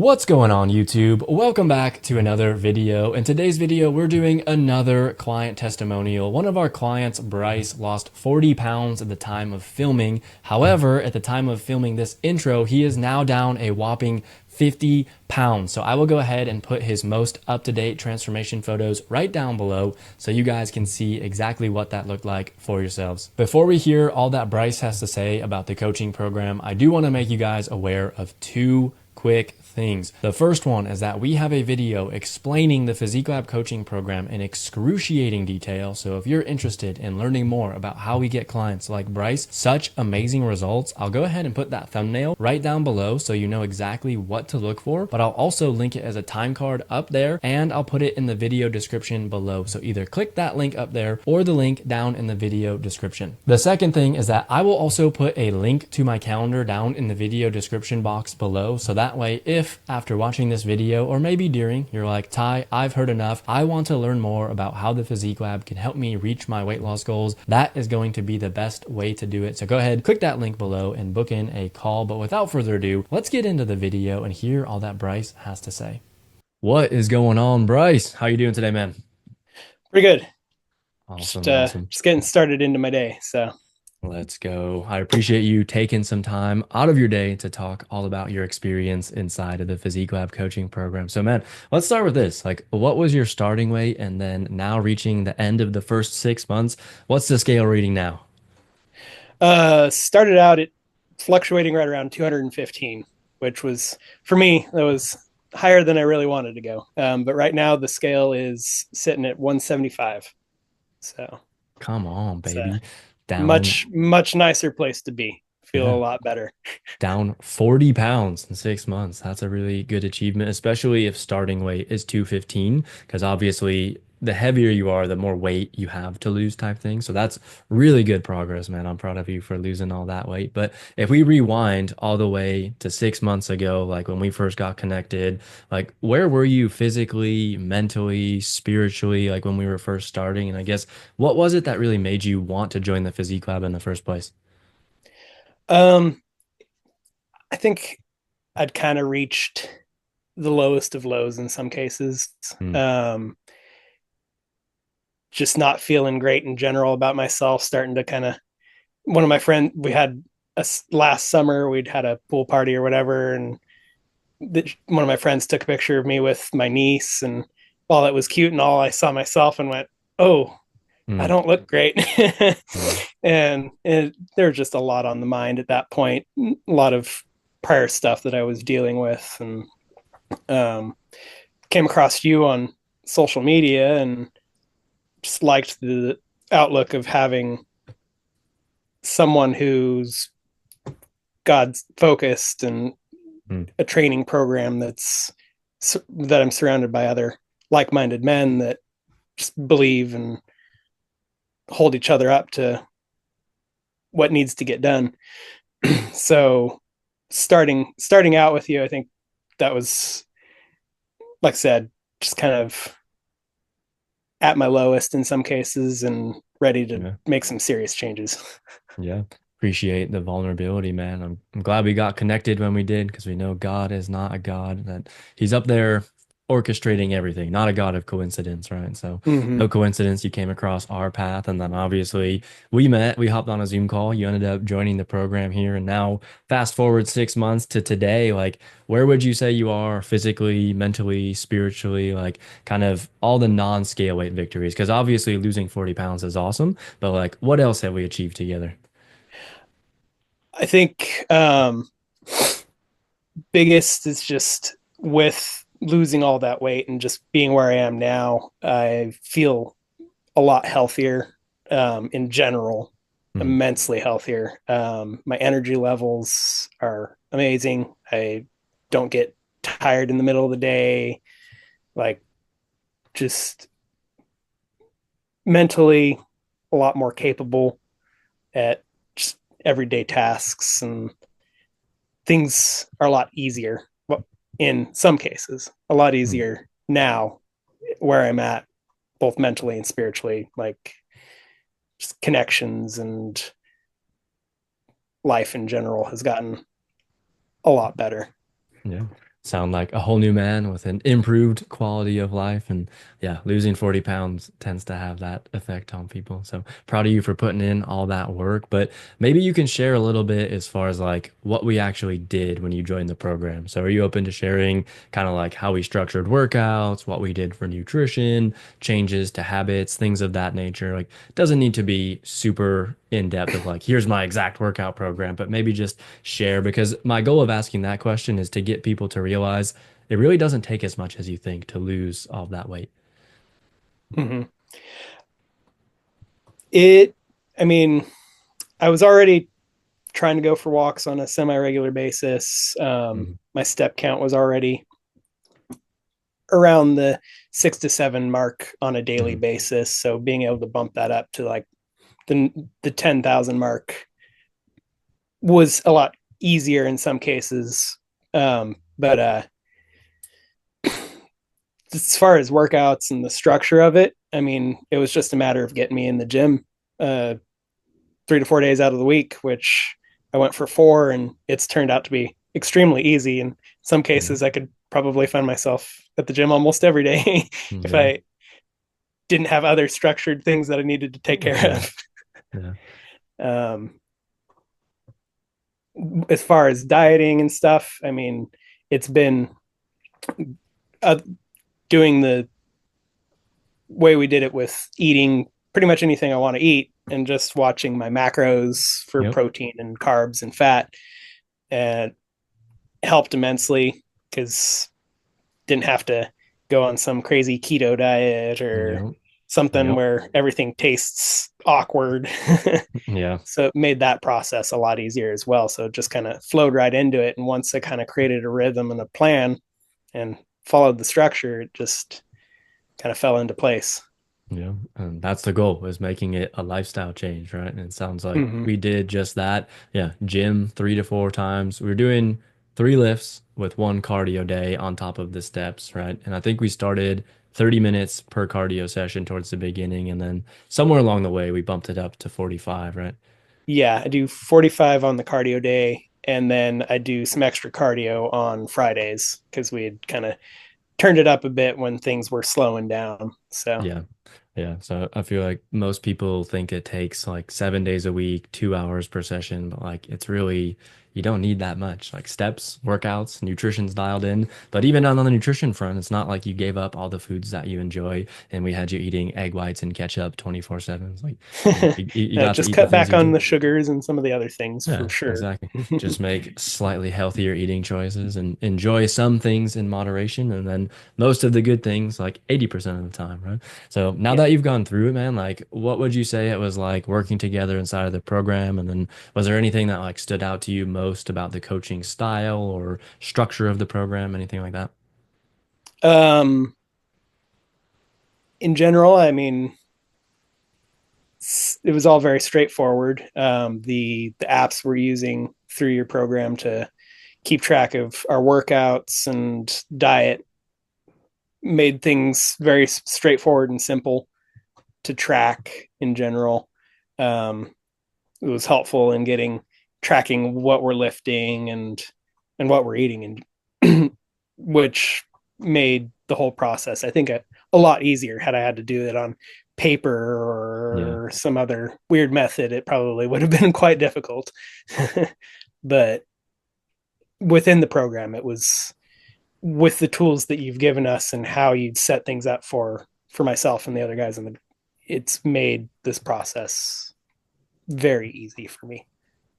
What's going on YouTube? Welcome back to another video. In today's video, we're doing another client testimonial. One of our clients, Bryce, lost 40 pounds at the time of filming. However, at the time of filming this intro, he is now down a whopping 50 pounds. So I will go ahead and put his most up-to-date transformation photos right down below so you guys can see exactly what that looked like for yourselves. Before we hear all that Bryce has to say about the coaching program, I do want to make you guys aware of two quick things. The first one is that we have a video explaining the Physique Lab coaching program in excruciating detail. So if you're interested in learning more about how we get clients like Bryce such amazing results, I'll go ahead and put that thumbnail right down below so you know exactly what to look for, but I'll also link it as a time card up there and I'll put it in the video description below. So either click that link up there or the link down in the video description. The second thing is that I will also put a link to my calendar down in the video description box below. So that way, if after watching this video or maybe during, you're like, Ty, I've heard enough, I want to learn more about how the Physique Lab can help me reach my weight loss goals, that is going to be the best way to do it. So go ahead, click that link below and book in a call. But without further ado, let's get into the video and hear all that Bryce has to say. What is going on, Bryce? How you doing today, man? Pretty good. Awesome. Just getting started into my day. So Let's go. I appreciate you taking some time out of your day to talk all about your experience inside of the Physique Lab coaching program. So, man, let's start with this. Like, what was your starting weight? And then now reaching the end of the first 6 months, what's the scale reading now? started out at fluctuating right around 215, which was for me, that was higher than I really wanted to go. But right now the scale is sitting at 175. So Come on, it's a baby. Down, much nicer place to be. Feel a yeah, lot better. down 40 pounds in 6 months. That's a really good achievement, especially if starting weight is 215, because obviously the heavier you are, the more weight you have to lose type thing. So that's really good progress, man. I'm proud of you for losing all that weight. But if we rewind all the way to 6 months ago, like when we first got connected, like where were you physically, mentally, spiritually, like when we were first starting? And I guess what was it that really made you want to join the Physique Lab in the first place? Um, I think I'd kind of reached the lowest of lows in some cases. Mm, Um, just not feeling great in general about myself, starting to kind of one of my friends, we had a last summer, we'd had a pool party or whatever. And one of my friends took a picture of me with my niece. And while it was cute and all, I saw myself and went, oh, I mm, don't look great. yeah. and there was just a lot on the mind at that point, a lot of prior stuff that I was dealing with. And um, came across you on social media and just liked the outlook of having someone who's God's focused and Mm, a training program that I'm surrounded by other like-minded men that just believe and hold each other up to what needs to get done. So starting out with you, I think that was, like I said, just kind of at my lowest in some cases and ready to yeah. make some serious changes. Yeah. Appreciate the vulnerability, man. I'm glad we got connected when we did because we know God is not a God that he's up there orchestrating everything, not a God of coincidence, right? So Mm-hmm. no coincidence you came across our path. And then obviously we met, we hopped on a Zoom call. You ended up joining the program here. And now fast forward 6 months to today, like where would you say you are physically, mentally, spiritually, like kind of all the non-scale weight victories? Because obviously losing 40 pounds is awesome, but like what else have we achieved together? I think biggest is just with losing all that weight and just being where I am now, I feel a lot healthier in general, Mhm. immensely healthier. My energy levels are amazing. I don't get tired in the middle of the day. Like, just mentally a lot more capable at just everyday tasks, and things are a lot easier. Well, in some cases, a lot Mhm. easier now where I'm at, both mentally and spiritually. Like, just connections and life in general has gotten a lot better. Yeah. sound like a whole new man with an improved quality of life. And yeah, losing 40 pounds tends to have that effect on people. So proud of you for putting in all that work. But maybe you can share a little bit as far as like what we actually did when you joined the program. So are you open to sharing kind of like how we structured workouts, what we did for nutrition, changes to habits, things of that nature? Like, doesn't need to be super in depth of like, here's my exact workout program, but maybe just share because my goal of asking that question is to get people to realize it really doesn't take as much as you think to lose all of that weight. Hmm. It, I mean, I was already trying to go for walks on a semi-regular basis. Mhm. My step count was already around the 6 to 7 mark on a daily Mhm. basis. So being able to bump that up to like the 10,000 mark was a lot easier in some cases. But as far as workouts and the structure of it, I mean, it was just a matter of getting me in the gym 3 to 4 days out of the week, which I went for 4, and it's turned out to be extremely easy. In some Yeah. cases, I could probably find myself at the gym almost every day if Yeah. I didn't have other structured things that I needed to take care Yeah. of. Yeah. Um, as far as dieting and stuff, I mean, it's been uh, doing the way we did it with eating pretty much anything I want to eat and just watching my macros for Yep. protein and carbs and fat, and helped immensely because didn't have to go on some crazy keto diet or Yep. something Yep. where everything tastes awkward. Yeah. So it made that process a lot easier as well. So it just kind of flowed right into it. And once I kind of created a rhythm and a plan and followed the structure, it just kind of fell into place. Yeah, and that's the goal is making it a lifestyle change, right? And it sounds like Mm-hmm. we did just that. Yeah, gym 3 to 4 times. We were doing 3 lifts with one cardio day on top of the steps, right? And I think we started 30 minutes per cardio session towards the beginning, and then somewhere along the way we bumped it up to 45, right? Yeah, I do 45 on the cardio day, and then I do some extra cardio on Fridays because we had kind of turned it up a bit when things were slowing down. So, Yeah. Yeah. So I feel like most people think it takes like 7 days a week, 2 hours per session, but like it's really, you don't need that much. Like steps, workouts, nutrition's dialed in. But even on the nutrition front, it's not like you gave up all the foods that you enjoy and we had you eating egg whites and ketchup 24/7. It's like you got to just eat the cut things back you on enjoy. the sugars and some of the other things for Yeah, sure. exactly. Just make slightly healthier eating choices and enjoy some things in moderation and then most of the good things like 80% of the time, right? So now Yeah. that you've gone through it, man, like what would you say it was like working together inside of the program? And then was there anything that like stood out to you most about the coaching style or structure of the program, anything like that? Um, in general, I mean, it was all very straightforward. The apps we're using through your program to keep track of our workouts and diet made things very straightforward and simple to track in general. Um, it was helpful in getting tracking what we're lifting and what we're eating, and which made the whole process, I think, a lot easier. Had I had to do it on paper Yeah. or some other weird method, it probably would have been quite difficult. But within the program, it was with the tools that you've given us and how you'd set things up for myself and the other guys in the, it's made this process very easy for me.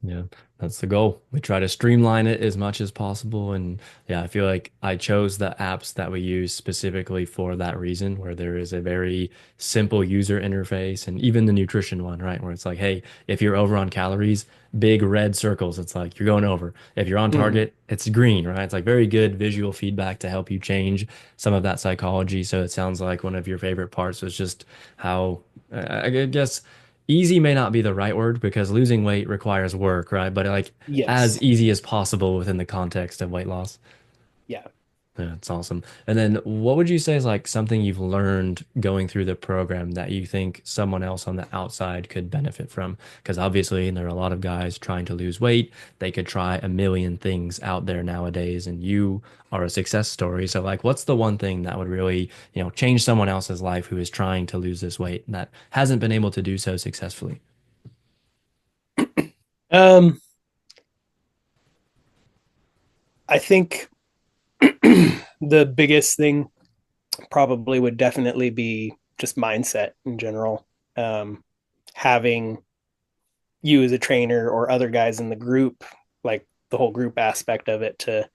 Yeah, that's the goal. We try to streamline it as much as possible. And yeah, I feel like I chose the apps that we use specifically for that reason, where there is a very simple user interface and even the nutrition one, right? Where it's like, hey, if you're over on calories, big red circles, it's like you're going over. If you're on Mm-hmm. target, it's green, right? It's like very good visual feedback to help you change some of that psychology. So it sounds like one of your favorite parts was just how, I guess, easy may not be the right word because losing weight requires work, right? But like as Yes. easy as possible within the context of weight loss. Yeah. Yeah, it's awesome. And then what would you say is like something you've learned going through the program that you think someone else on the outside could benefit from? Because obviously there are a lot of guys trying to lose weight. They could try a million things out there nowadays, and you are a success story. So like what's the one thing that would really, change someone else's life who is trying to lose this weight that hasn't been able to do so successfully? Um, I think the biggest thing probably would definitely be just mindset in general. Having you as a trainer or other guys in the group, like the whole group aspect of it, to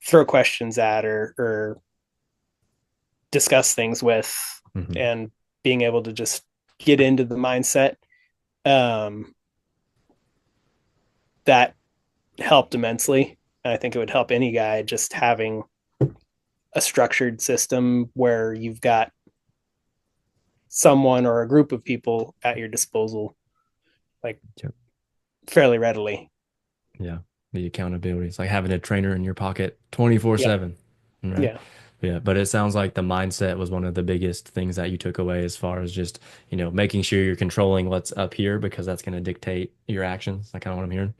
throw questions at or discuss things with, Hmm. and being able to just get into the mindset, um, that helped immensely. And I think it would help any guy just having a structured system where you've got someone or a group of people at your disposal, like fairly readily. Yeah, the accountability. It's like having a trainer in your pocket Yep. 24/7, right? Yeah. Yeah, but it sounds like the mindset was one of the biggest things that you took away as far as just, making sure you're controlling what's up here because that's going to dictate your actions. That's kind of what I'm hearing.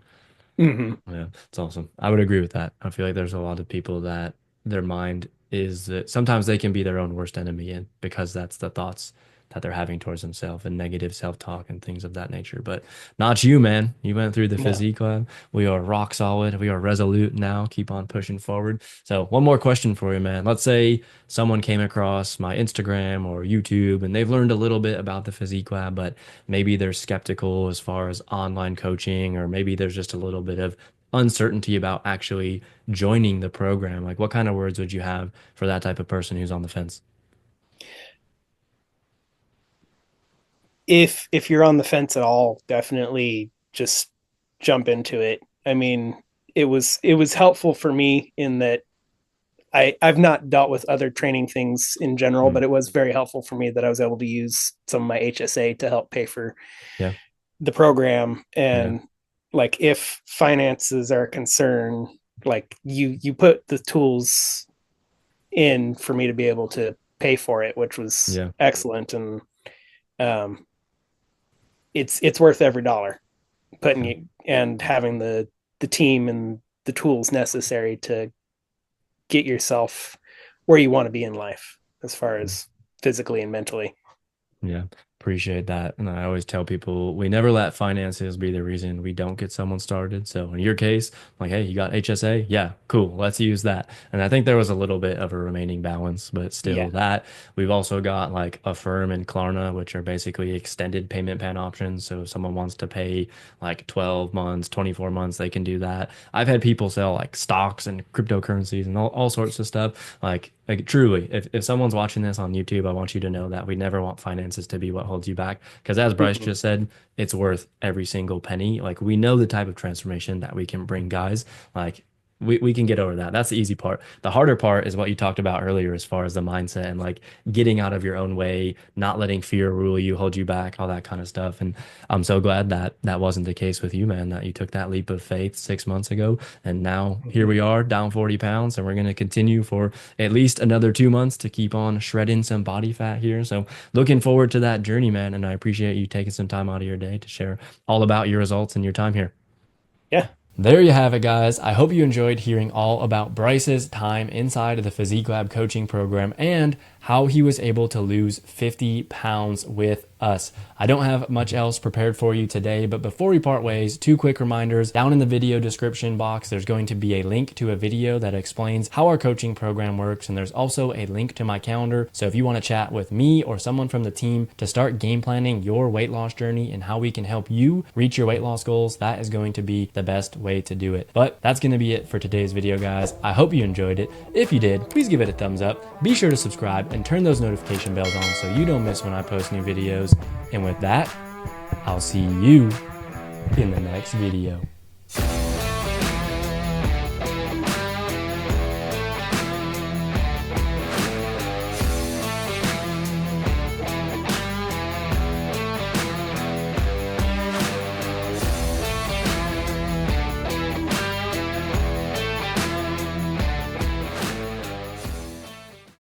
Mm-hmm. Yeah, it's awesome. I would agree with that. I feel like there's a lot of people that their mind is that sometimes they can be their own worst enemy and because that's the thoughts that they're having towards themselves and negative self-talk and things of that nature. But not you, man. You went through the No. Physique Lab. We are rock solid. We are resolute now. Keep on pushing forward. So one more question for you, man. Let's say someone came across my Instagram or YouTube and they've learned a little bit about the Physique Lab, but maybe they're skeptical as far as online coaching, or maybe there's just a little bit of uncertainty about actually joining the program. Like, what kind of words would you have for that type of person who's on the fence? If you're on the fence at all, definitely just jump into it. I mean, it was helpful for me in that I've not dealt with other training things in general, Mm, but it was very helpful for me that I was able to use some of my HSA to help pay for yeah, the program. yeah, And like if finances are a concern, like you put the tools in for me to be able to pay for it, which was yeah. excellent. And um, it's worth every dollar putting Yeah. you and having the team and the tools necessary to get yourself where you want to be in life as far as physically and mentally. Yeah, appreciate that. And I always tell people we never let finances be the reason we don't get someone started. So in your case, like, hey, you got HSA? Yeah, cool. Let's use that. And I think there was a little bit of a remaining balance, but still Yeah. that we've also got like Affirm and Klarna, which are basically extended payment plan options. So if someone wants to pay like 12 months, 24 months, they can do that. I've had people sell like stocks and cryptocurrencies and all sorts of stuff. Like truly, if someone's watching this on YouTube, I want you to know that we never want finances to be what holds you back. Because as Bryce Mm-hmm. just said, it's worth every single penny. Like we know the type of transformation that we can bring guys. Like we can get over that. That's the easy part. The harder part is what you talked about earlier as far as the mindset and like getting out of your own way, not letting fear rule you, hold you back, all that kind of stuff. And I'm so glad that that wasn't the case with you, man, that you took that leap of faith 6 months ago. And now here Mm-hmm. we are down 40 pounds, and we're going to continue for at least another 2 months to keep on shredding some body fat here. So looking forward to that journey, man. And I appreciate you taking some time out of your day to share all about your results and your time here. Yeah. There you have it, guys. I hope you enjoyed hearing all about Bryce's time inside of the Physique Lab coaching program and how he was able to lose 50 pounds with us. I don't have much else prepared for you today, but before we part ways, two quick reminders. Down in the video description box, there's going to be a link to a video that explains how our coaching program works, and there's also a link to my calendar. So if you want to chat with me or someone from the team to start game planning your weight loss journey and how we can help you reach your weight loss goals, that is going to be the best way to do it. But that's going to be it for today's video, guys. I hope you enjoyed it. If you did, please give it a thumbs up. Be sure to subscribe and turn those notification bells on so you don't miss when I post new videos. And with that, I'll see you in the next video.